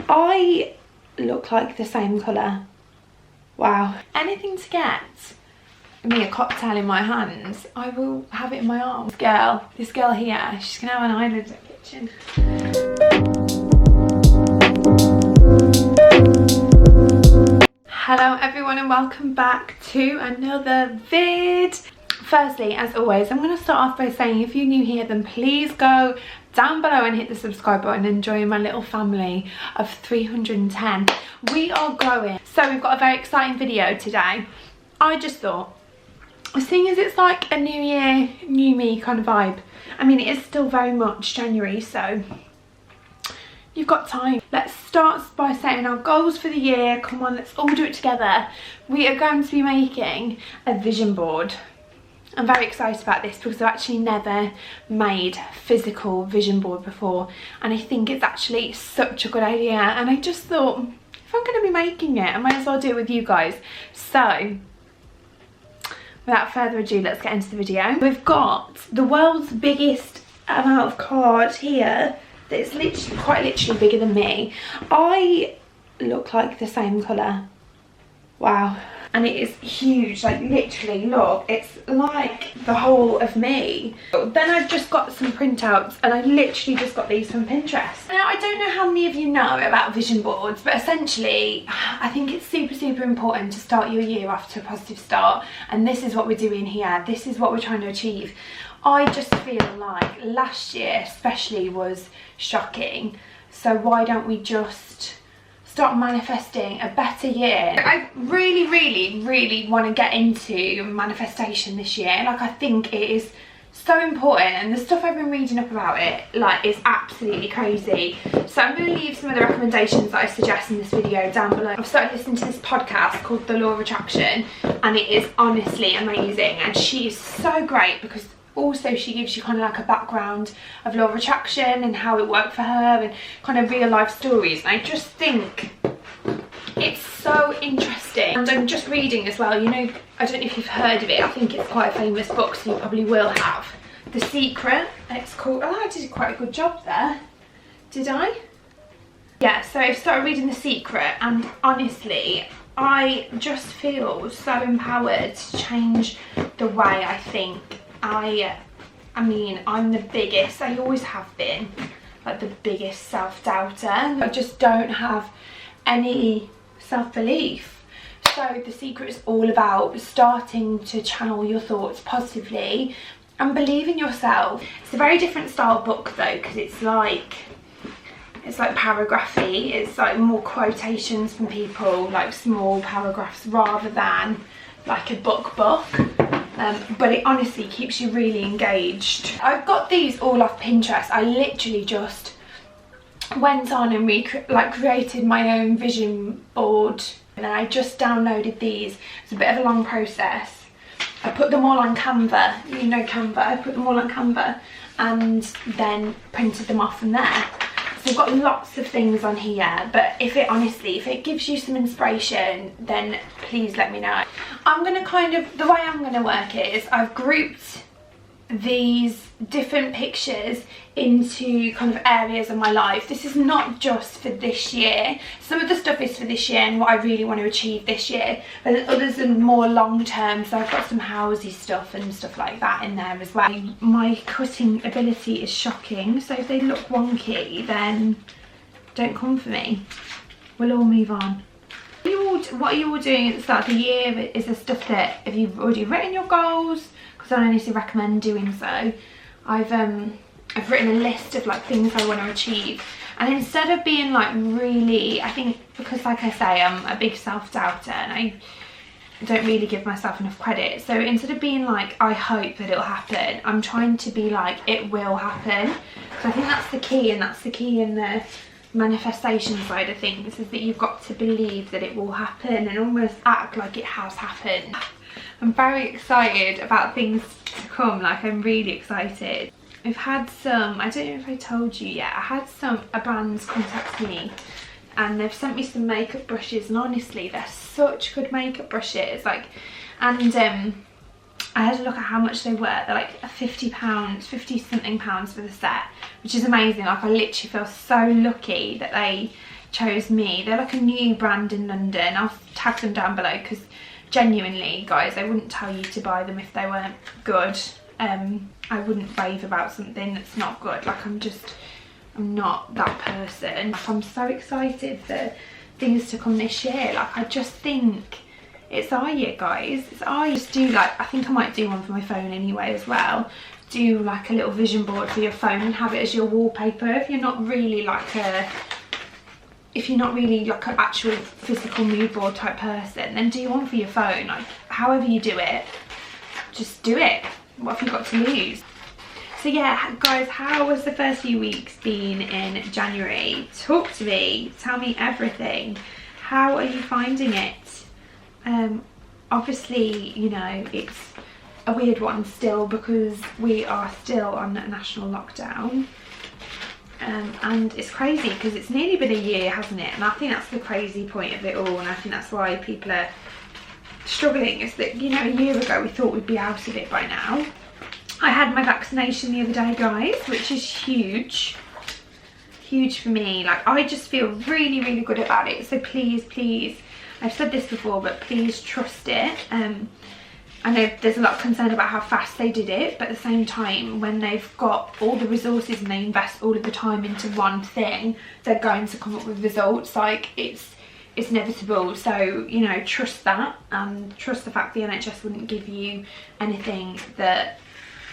I look like the same colour. Wow. Anything to get me a cocktail in my hands, I will have it in my arms. This girl here, she's gonna have an island in the kitchen. Hello everyone and welcome back to another vid. Firstly, as always, I'm going to start off by saying if you're new here, then please go down below and hit the subscribe button and join my little family of 310. We are growing. So we've got a very exciting video today. I just thought, seeing as it's like a new year, new me kind of vibe. I mean, it is still very much January, so you've got time. Let's start by setting our goals for the year. Come on, let's all do it together. We are going to be making a vision board. I'm very excited about this because I've actually never made physical vision board before, and I think it's actually such a good idea, and I just thought, if I'm going to be making it, I might as well do it with you guys. So without further ado, let's get into the video. We've got the world's biggest amount of cards here that is literally, quite literally bigger than me. I look like the same colour. Wow. And it is huge, like literally, look, it's like the whole of me. Then I've just got some printouts, and I literally just got these from Pinterest. Now, I don't know how many of you know about vision boards, but essentially, I think it's super important to start your year off to a positive start, and this is what we're doing here. This is what we're trying to achieve. I just feel like last year especially was shocking, so why don't we just start manifesting a better year? I really want to get into manifestation this year. Like, I think it is so important, and the stuff I've been reading up about it, like, is absolutely crazy. So I'm going to leave some of the recommendations that I suggest in this video down below. I've started listening to this podcast called The Law of Attraction, and it is honestly amazing, and she is so great because also she gives you kind of like a background of law of attraction and how it worked for her, and kind of real life stories, and I just think it's so interesting. And I'm just reading as well, you know, I don't know if you've heard of it, I think it's quite a famous book, so you probably will have. The Secret, it's called. Oh, I did quite a good job there, did I? Yeah, so I started reading The Secret, and honestly I just feel so empowered to change the way I think. I mean, I'm the biggest, I always have been, like the biggest self-doubter. I just don't have any self-belief. So The Secret is all about starting to channel your thoughts positively and believe in yourself. It's a very different style book though, because it's like paragraphy. It's like more quotations from people, like small paragraphs, rather than like a book. But it honestly keeps you really engaged. I've got these all off Pinterest. I literally just went on and created my own vision board, and then I just downloaded these. It's a bit of a long process. I put them all on Canva, you know Canva, I put them all on Canva and then printed them off from there. So I've got lots of things on here, but if it gives you some inspiration, then please let me know. I'm going to the way I'm going to work it is I've grouped these different pictures into kind of areas of my life. This is not just for this year. Some of the stuff is for this year and what I really want to achieve this year, but others are more long term, so I've got some housey stuff and stuff like that in there as well. My cutting ability is shocking, so if they look wonky, then don't come for me. We'll all move on. What are you all doing at the start of the year? Is there stuff that, if you've already written your goals, because I honestly recommend doing so. I've written a list of like things I want to achieve, and instead of being like really, I think because like I say, I'm a big self-doubter and I don't really give myself enough credit, so instead of being like I hope that it'll happen, I'm trying to be like it will happen. So I think that's the key, and that's the key in the manifestation side of things, is that you've got to believe that it will happen and almost act like it has happened. I'm very excited about things to come, like I'm really excited. I've had some, I don't know if I told you yet, I had a brand contact me, and they've sent me some makeup brushes, and honestly they're such good makeup brushes, like, and I had a look at how much they were. They're like £50, 50 something pounds for the set, which is amazing. Like, I literally feel so lucky that they chose me. They're like a new brand in London. I'll tag them down below because genuinely, guys, I wouldn't tell you to buy them if they weren't good. I wouldn't rave about something that's not good. Like, I'm not that person. Like, I'm so excited for things to come this year. Like, I just think it's our year, guys. It's our year. Just do, like, I think I might do one for my phone anyway as well. Do like a little vision board for your phone and have it as your wallpaper. If you're not really like an actual physical mood board type person, then do one for your phone. Like, however you do it, just do it. What have you got to lose? So yeah, guys, how was the first few weeks been in January? Talk to me, tell me everything. How are you finding it? Obviously, you know, it's a weird one still because we are still on a national lockdown. And it's crazy because it's nearly been a year, hasn't it? And I think that's the crazy point of it all, and I think that's why people are struggling, is that, you know, a year ago we thought we'd be out of it by now. I had my vaccination the other day, guys, which is huge for me. Like, I just feel really, really good about it. So please, I've said this before, but please trust it. I know there's a lot of concern about how fast they did it, but at the same time, when they've got all the resources and they invest all of the time into one thing, they're going to come up with results. Like, it's inevitable. So, you know, trust that, and trust the fact the NHS wouldn't give you anything that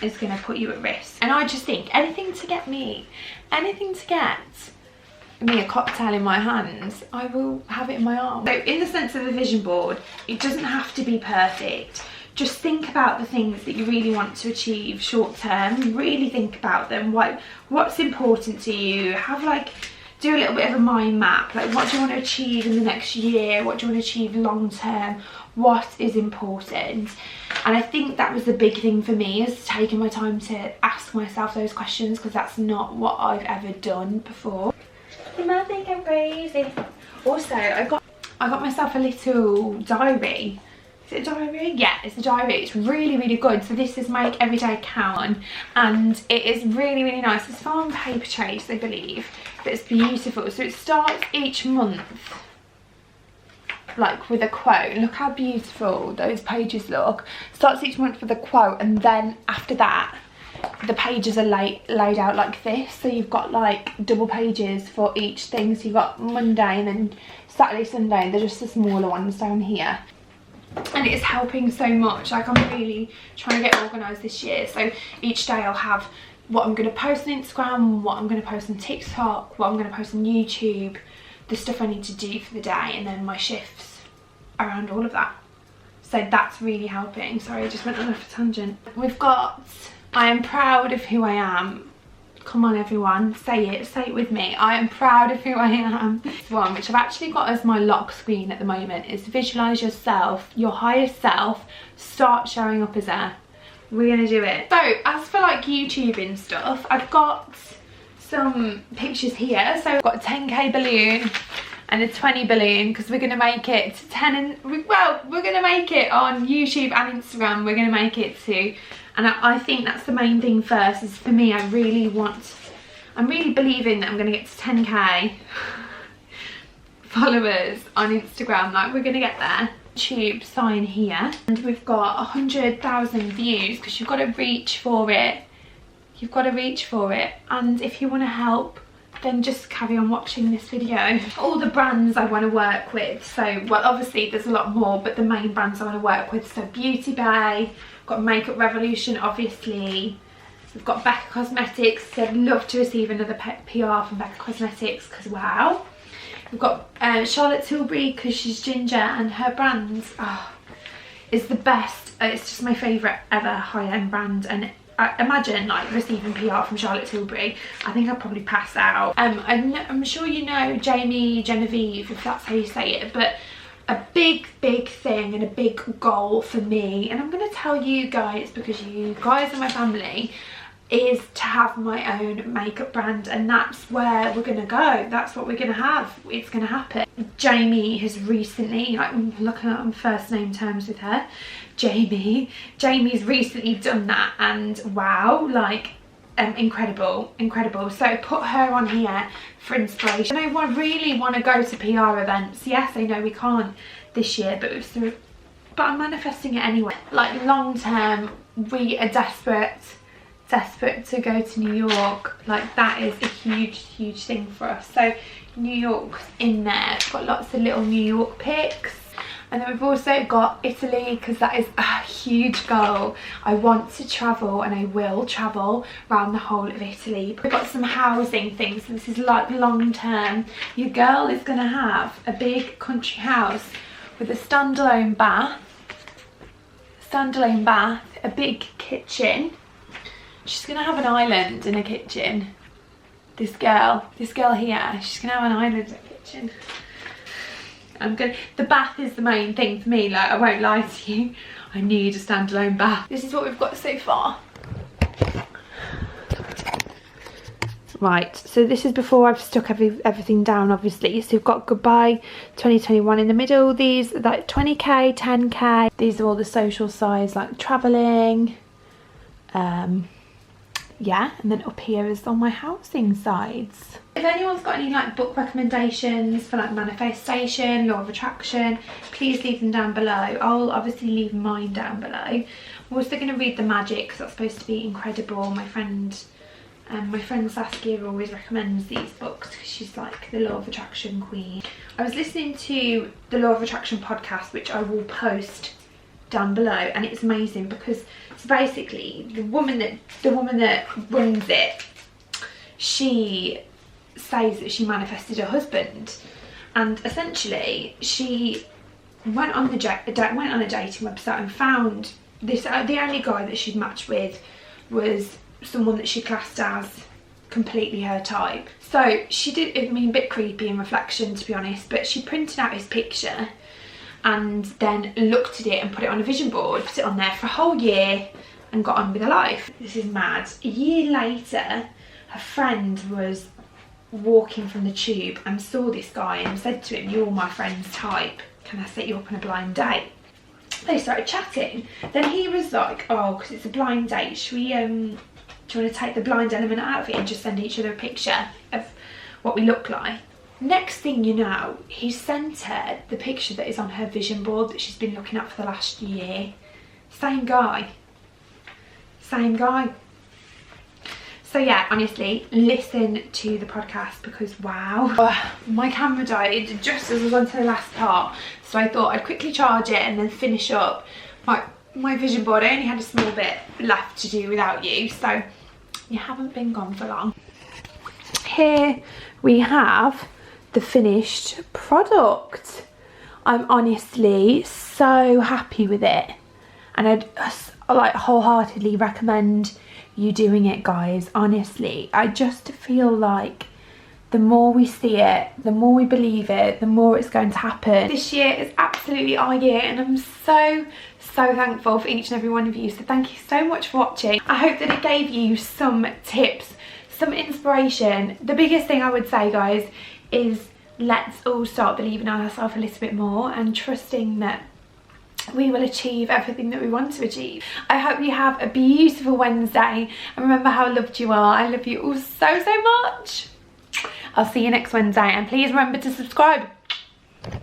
is going to put you at risk. And I just think anything to get me a cocktail in my hands, I will have it in my arm. So in the sense of a vision board, it doesn't have to be perfect. Just think about the things that you really want to achieve short term. Really think about them. What's important to you. Do a little bit of a mind map. Like, what do you want to achieve in the next year? What do you want to achieve long term? What is important? And I think that was the big thing for me, is taking my time to ask myself those questions, because that's not what I've ever done before. You might think I'm crazy. Also, I got myself a little diary. Is it a diary? Yeah, it's a diary. It's really, really good. So this is Make Everyday Count, and it is really, really nice. It's from Paper Chase, I believe, but it's beautiful. So it starts each month like with a quote. Look how beautiful those pages look. Starts each month with a quote, and then after that the pages are laid out like this. So you've got like double pages for each thing. So you've got Monday and then Saturday, Sunday, and they're just the smaller ones down here. And it's helping so much. Like, I'm really trying to get organised this year. So each day I'll have what I'm going to post on Instagram, what I'm going to post on TikTok, what I'm going to post on YouTube, the stuff I need to do for the day, and then my shifts around all of that. So that's really helping. Sorry, I just went on a tangent. We've got, I am proud of who I am. Come on everyone, say it with me. I am proud of who I am. This one, which I've actually got as my lock screen at the moment, is visualise yourself, your higher self, start showing up as her. We're gonna do it. So as for like YouTubing stuff, I've got some pictures here. So I've got a 10k balloon and a 20 balloon, because we're gonna make it to 10, and well, we're gonna make it on YouTube and Instagram. We're gonna make it to, and I think that's the main thing first, is for me, I'm really believing that I'm gonna get to 10k followers on Instagram. Like, we're gonna get there. YouTube sign here, and we've got 100,000 views, because you've got to reach for it. You've got to reach for it. And if you want to help, then just carry on watching this video. All the brands I want to work with. So, well, obviously there's a lot more, but the main brands I want to work with. So Beauty Bay, got Makeup Revolution, obviously. We've got Becca Cosmetics. So I'd love to receive another PR from Becca Cosmetics, because wow. We've got Charlotte Tilbury, because she's ginger, and her brands is the best. It's just my favourite ever high-end brand. And imagine like receiving PR from Charlotte Tilbury. I think I'll probably pass out. I'm sure you know Jamie Genevieve, if that's how you say it, but a big thing and a big goal for me, and I'm going to tell you guys because you guys are my family, is to have my own makeup brand. And that's where we're gonna go. That's what we're gonna have. It's gonna happen. Jamie has recently, like, I'm looking at on first name terms with her, Jamie's recently done that, and wow, like, incredible. So I put her on here for inspiration. I really want to go to PR events. Yes, I know we can't this year, but I'm manifesting it anyway. Like long term, we are desperate to go to New York. Like that is a huge thing for us. So New York's in there. I've got lots of little New York pics. And then we've also got Italy, because that is a huge goal. I want to travel, and I will travel around the whole of Italy. We've got some housing things, so this is like long term. Your girl is going to have a big country house with a standalone bath, a big kitchen. She's going to have an island in a kitchen. This girl here, she's going to have an island in a kitchen. The bath is the main thing for me, like I won't lie to you. I need a standalone bath. This is what we've got so far. Right, so this is before I've stuck everything down, obviously. So we've got Goodbye 2021 in the middle. These are like 20k, 10k. These are all the social sides, like travelling. Yeah, and then up here is all my housing sides. If anyone's got any like book recommendations for like manifestation, law of attraction, please leave them down below. I'll obviously leave mine down below. I'm also going to read The Magic, because that's supposed to be incredible. My friend Saskia always recommends these books because she's like the law of attraction queen. I was listening to the Law of Attraction podcast, which I will post down below, and it's amazing because so basically the woman that runs it, she says that she manifested her husband, and essentially she went on a dating website and found this the only guy that she'd matched with was someone that she classed as completely her type. So she did, I mean, a bit creepy in reflection to be honest, but she printed out his picture and then looked at it and put it on a vision board, put it on there for a whole year and got on with her life. This is mad. A year later, her friend was walking from the tube and saw this guy and said to him, "You're my friend's type, can I set you up on a blind date?" They started chatting. Then he was like, "Oh, because it's a blind date, should we, do you want to take the blind element out of it and just send each other a picture of what we look like?" Next thing you know, he sent her the picture that is on her vision board that she's been looking at for the last year. Same guy. So yeah, honestly, listen to the podcast because wow. My camera died just as I was on to the last part, so I thought I'd quickly charge it and then finish up my vision board. I only had a small bit left to do without you, so you haven't been gone for long. Here we have the finished product. I'm honestly so happy with it, and I'd like wholeheartedly recommend you doing it, guys. Honestly, I just feel like the more we see it, the more we believe it, the more it's going to happen. This year is absolutely our year, and I'm so thankful for each and every one of you. So thank you so much for watching. I hope that it gave you some tips, some inspiration. The biggest thing I would say, guys, is let's all start believing in ourselves a little bit more and trusting that we will achieve everything that we want to achieve. I hope you have a beautiful Wednesday, and remember how loved you are. I love you all so much. I'll see you next Wednesday, and please remember to subscribe.